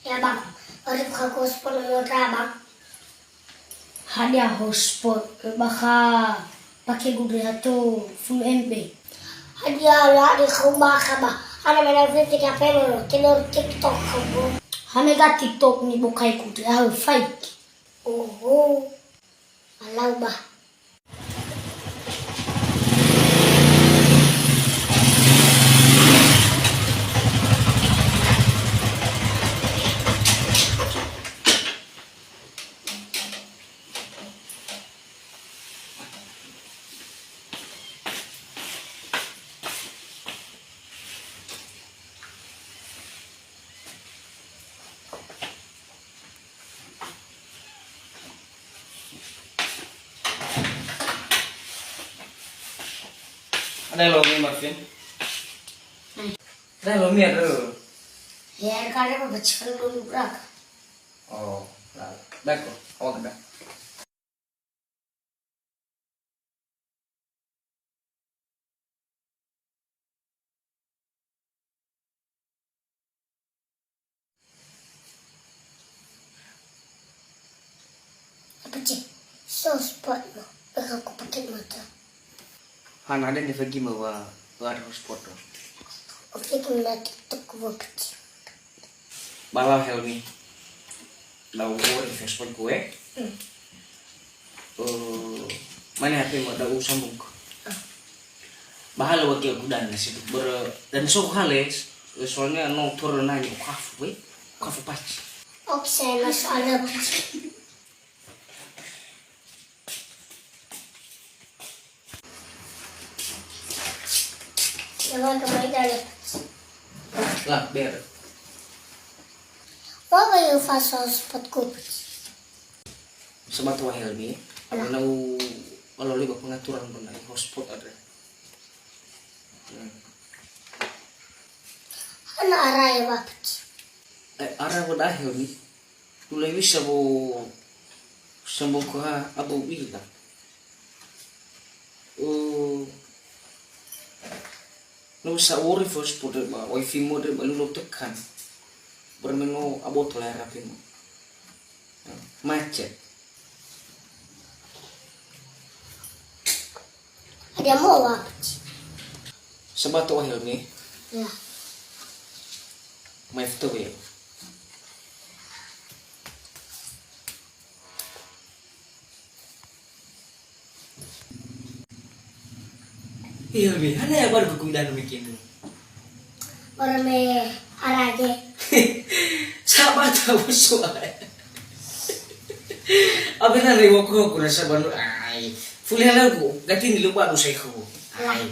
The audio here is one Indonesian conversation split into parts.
Ya bang, harus buka hotspot nomor bang. Hadiah hotspot baka pakai gudra tu full MB. Hadiah lah di rumah kaba. Ana mana video apa lo? Telur TikTok kamu. Hame ga TikTok ni bukai gudra fake. Oh, alau bah. Ada lo mi Marvin? Ada lo mi ada. Ya karena baca dulu berapa? Oh, d'accord. Awak dah. Apa sih? Hotspot lo. Aku pakai mata. Han ada ni pergi bawa hotspot tu. Oke, kita TikTok gua kecil. Bala Helmi. Lau di Facebook gue. Mana HP mo daw sambung. Bahala wag aku dan situ dan sok hales soalnya no turun na ni kafu patch. Oke, saya masuk alam. Jangan kembali dalam. Lah ber. Apa yang fast hotspot ko? Sama tua Helmi. Kalau lihat pengaturan benar hotspot ada. Ano aray bapat? Arah pada Helmi. Tulai bisa bo sambung ko ha abo bila. No sa ori first put ba wifi mo de balu tekan bermeno abot lah rapi mo macet Ada mau bapat? sabato ahel ni Ya. may fito ya iya bi hana ya baru kegundahan mikir Orang me arage. sabato usual abi na rewo ko na sa banu ay fully halago gati ni lupa do say ko ay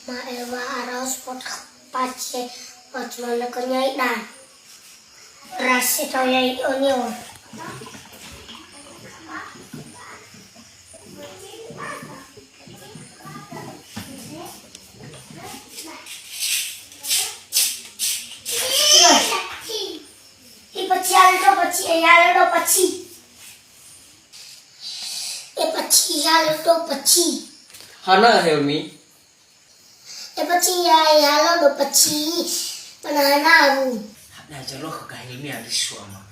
Ma ewa aros pot pace pot mana ko nyai dan. Rasi to nyai onyo. hana Helmi Pananaru. na jalo ka Helmi ali suama